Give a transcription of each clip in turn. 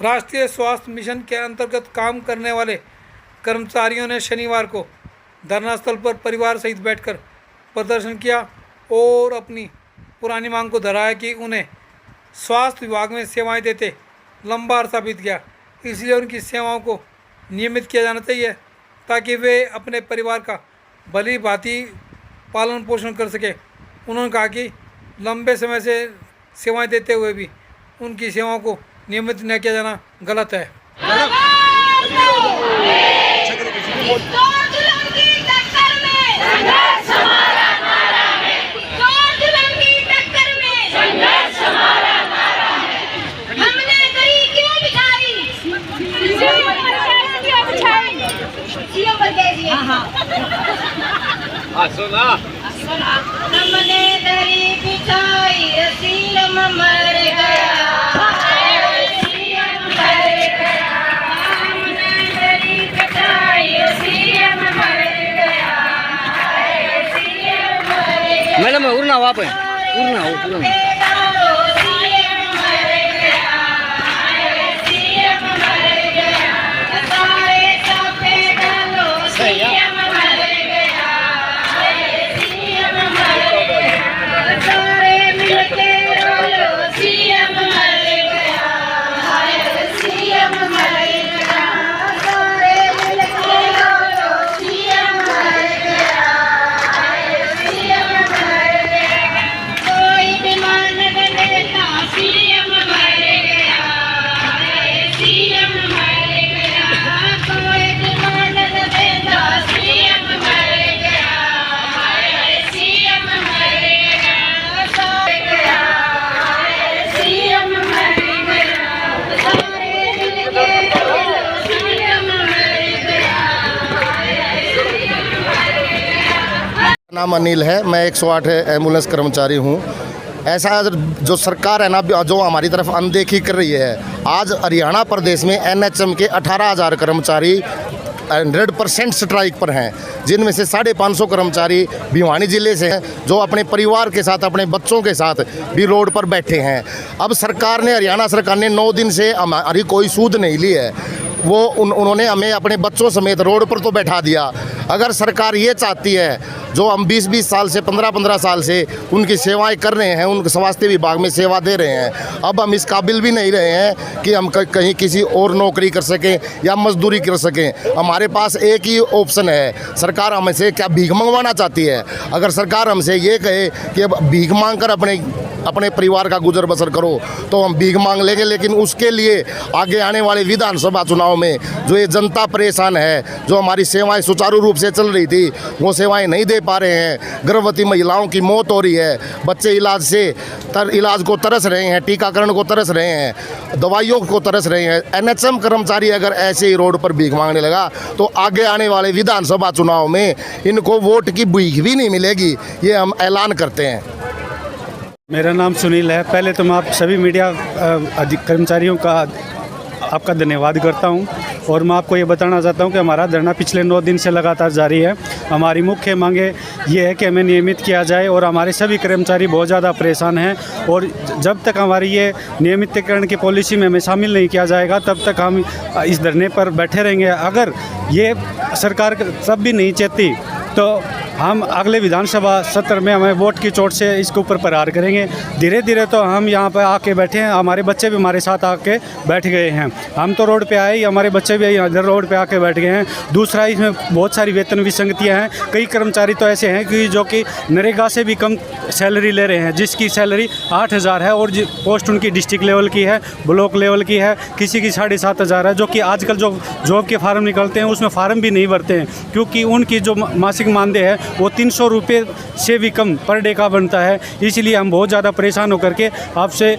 राष्ट्रीय स्वास्थ्य मिशन के अंतर्गत काम करने वाले कर्मचारियों ने शनिवार को धरना स्थल पर परिवार सहित बैठकर प्रदर्शन किया और अपनी पुरानी मांग को दोहराया कि उन्हें स्वास्थ्य विभाग में सेवाएं देते लंबा अरसा बीत गया, इसलिए उनकी सेवाओं को नियमित किया जाना चाहिए ताकि वे अपने परिवार का भली भांति पालन पोषण कर सके। उन्होंने कहा कि लंबे समय से सेवाएं देते हुए भी उनकी सेवाओं को नियमित न किया जाना गलत है। हमने दरी बिछाई सीएम मर गया, सीएम मर गया। हमने दरी बिछाई सीएम मर गया, सीएम मर गया। मैडम उड़ना वहाँ पे उड़ना हो पूरा नाम अनिल है। मैं 108 एम्बुलेंस कर्मचारी हूँ। ऐसा जो सरकार है ना, जो हमारी तरफ अनदेखी कर रही है। आज हरियाणा प्रदेश में एनएचएम के 18,000 कर्मचारी 100% स्ट्राइक पर हैं, जिनमें से 550 कर्मचारी भिवानी ज़िले से हैं, जो अपने परिवार के साथ अपने बच्चों के साथ भी रोड पर बैठे हैं। अब सरकार ने, हरियाणा सरकार ने 9 दिन से हमारी कोई सूद नहीं ली है। वो उन्होंने हमें अपने बच्चों समेत रोड पर तो बैठा दिया। अगर सरकार ये चाहती है, जो हम 20-20 साल से 15-15 साल से उनकी सेवाएं कर रहे हैं, उनके स्वास्थ्य विभाग में सेवा दे रहे हैं, अब हम इस काबिल भी नहीं रहे हैं कि हम कहीं किसी और नौकरी कर सकें या मजदूरी कर सकें। हमारे पास एक ही ऑप्शन है। सरकार हमसे क्या भीख मंगवाना चाहती है? अगर सरकार हमसे ये कहे कि अब भीख मांग कर अपने परिवार का गुजर बसर करो, तो हम भीख मांग लेंगे। लेकिन उसके लिए आगे आने वाले विधानसभा चुनाव में जो ये जनता परेशान है, जो हमारी सेवाएं सुचारू रूप से चल रही थी वो सेवाएं नहीं दे पा रहे हैं। गर्भवती महिलाओं की मौत हो रही है, बच्चे इलाज को तरस रहे हैं, टीकाकरण को तरस रहे हैं, दवाइयों को तरस रहे हैं। एनएचएम कर्मचारी अगर ऐसे ही रोड पर भीख मांगने लगा तो आगे आने वाले विधानसभा चुनाव में इनको वोट की भीख भी नहीं मिलेगी, ये हम ऐलान करते हैं। मेरा नाम सुनील है। पहले तो मैं आप सभी मीडिया कर्मचारियों का आपका धन्यवाद करता हूं और मैं आपको ये बताना चाहता हूं कि हमारा धरना पिछले 9 दिन से लगातार जारी है। हमारी मुख्य मांगे ये है कि हमें नियमित किया जाए और हमारे सभी कर्मचारी बहुत ज़्यादा परेशान हैं और जब तक हमारी ये नियमितीकरण की पॉलिसी में हमें शामिल नहीं किया जाएगा तब तक हम इस धरने पर बैठे रहेंगे। अगर ये सरकार तब भी नहीं चाहती तो हम अगले विधानसभा सत्र में हमें वोट की चोट से इसके ऊपर प्रहार करेंगे। धीरे धीरे तो हम यहाँ पर आके बैठे हैं, हमारे बच्चे भी हमारे साथ आके बैठ गए हैं। हम तो रोड पे आए, हमारे बच्चे भी इधर रोड पे आके बैठ गए हैं। दूसरा, इसमें बहुत सारी वेतन विसंगतियाँ हैं। कई कर्मचारी तो ऐसे हैं कि जो कि नरेगा से भी कम सैलरी ले रहे हैं, जिसकी सैलरी 8,000 है और पोस्ट उनकी डिस्ट्रिक्ट लेवल की है, ब्लॉक लेवल की है, किसी की 7,500 है। जो कि आजकल जो जॉब के फार्म निकलते हैं उसमें फार्म भी नहीं भरते हैं, क्योंकि उनकी जो मासिक मानदेय है वो 300 रुपये से भी कम पर डे का बनता है। इसलिए हम बहुत ज़्यादा परेशान होकर के आपसे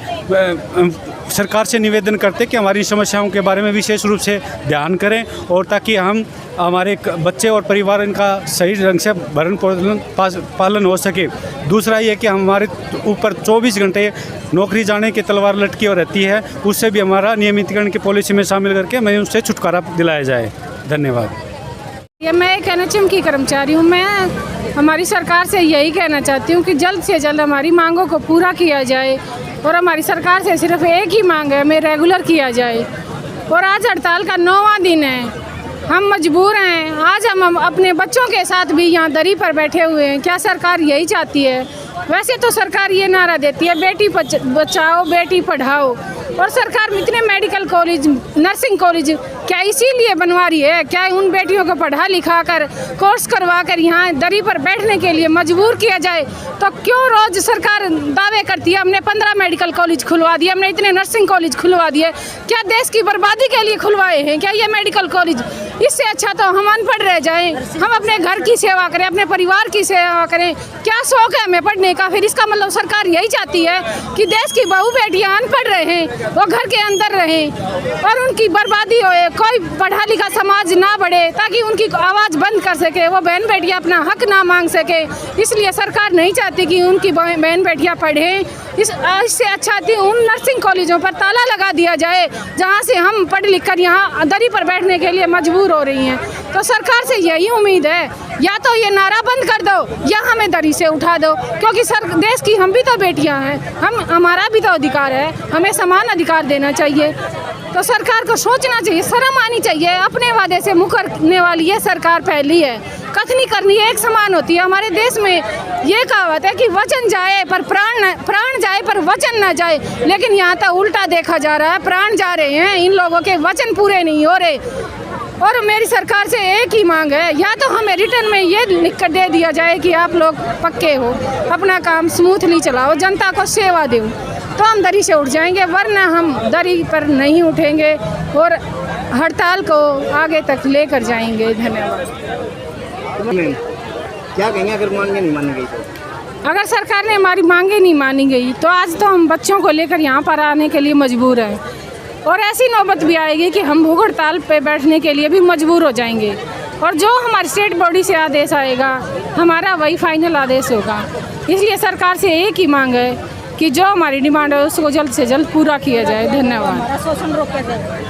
सरकार से निवेदन करते हैं कि हमारी समस्याओं के बारे में विशेष रूप से ध्यान करें और ताकि हम हमारे बच्चे और परिवार इनका सही ढंग से भरण पालन हो सके। दूसरा ये कि हमारे ऊपर 24 घंटे नौकरी जाने की तलवार लटकी और रहती है, उससे भी हमारा नियमितीकरण की पॉलिसी में शामिल करके हमें उससे छुटकारा दिलाया जाए। धन्यवाद। ये मैं एक एनएचएम की कर्मचारी हूँ। मैं हमारी सरकार से यही कहना चाहती हूँ कि जल्द से जल्द हमारी मांगों को पूरा किया जाए और हमारी सरकार से सिर्फ एक ही मांग है, हमें रेगुलर किया जाए और आज हड़ताल का 9वां दिन है। हम मजबूर हैं। आज हम अपने बच्चों के साथ भी यहाँ दरी पर बैठे हुए हैं। क्या सरकार यही चाहती है? वैसे तो सरकार ये नारा देती है बेटी बचाओ बेटी पढ़ाओ, और सरकार इतने मेडिकल कॉलेज, नर्सिंग कॉलेज क्या इसीलिए बनवा रही है? क्या उन बेटियों को पढ़ा लिखा कर, कोर्स करवा कर यहाँ दरी पर बैठने के लिए मजबूर किया जाए? तो क्यों रोज़ सरकार दावे करती है हमने 15 मेडिकल कॉलेज खुलवा दिए, हमने इतने नर्सिंग कॉलेज खुलवा दिए? क्या देश की बर्बादी के लिए खुलवाए हैं क्या ये मेडिकल कॉलेज? इससे अच्छा तो हम अनपढ़ रह जाएं, हम अपने घर की सेवा करें, अपने परिवार की सेवा करें। क्या शौक है हमें पढ़ने का? फिर इसका मतलब सरकार यही चाहती है कि देश की बहू बेटियां अनपढ़ रहें, वो घर के अंदर रहें और उनकी बर्बादी होए, कोई पढ़ा लिखा समाज ना बढ़े, ताकि उनकी आवाज़ बंद कर सके, वो बहन बेटियां अपना हक ना मांग सके। इसलिए सरकार नहीं चाहती कि उनकी बहन बेटियां पढ़ें। इससे अच्छा थी उन नर्सिंग कॉलेजों पर ताला लगा दिया जाए जहाँ से हम पढ़ लिख कर यहाँ दरी पर बैठने के लिए मजबूर हो रही हैं। तो सरकार से यही उम्मीद है, या तो ये नारा बंद कर दो या हमें दरी से उठा दो, क्योंकि देश की हम भी तो बेटियां हैं, हमारा भी तो अधिकार है, हमें समान अधिकार देना चाहिए। तो सरकार को सोचना चाहिए, शर्म आनी चाहिए। अपने वादे से मुकरने वाली ये सरकार पहली है, कथनी करनी एक समान होती है। हमारे देश में ये कहावत है कि वचन जाए पर प्राण जाए पर वचन ना जाए, लेकिन यहाँ तो उल्टा देखा जा रहा है, प्राण जा रहे हैं, इन लोगों के वचन पूरे नहीं हो रहे। और मेरी सरकार से एक ही मांग है, या तो हमें रिटर्न में ये लिख कर दे दिया जाए कि आप लोग पक्के हो, अपना काम स्मूथली चलाओ, जनता को सेवा दो, तो हम दरी से उठ जाएंगे, वरना हम दरी पर नहीं उठेंगे और हड़ताल को आगे तक लेकर जाएंगे। धन्यवाद। क्या कहेंगे अगर मांगे नहीं मानी गई तो? अगर सरकार ने हमारी मांगे नहीं मानी गई तो आज तो हम बच्चों को लेकर यहाँ पर आने के लिए मजबूर हैं, और ऐसी नौबत भी आएगी कि हम भूख हड़ताल पे बैठने के लिए भी मजबूर हो जाएंगे, और जो हमारी स्टेट बॉडी से आदेश आएगा हमारा वही फाइनल आदेश होगा। इसलिए सरकार से एक ही मांग है कि जो हमारी डिमांड है उसको जल्द से जल्द पूरा किया जाए। धन्यवाद।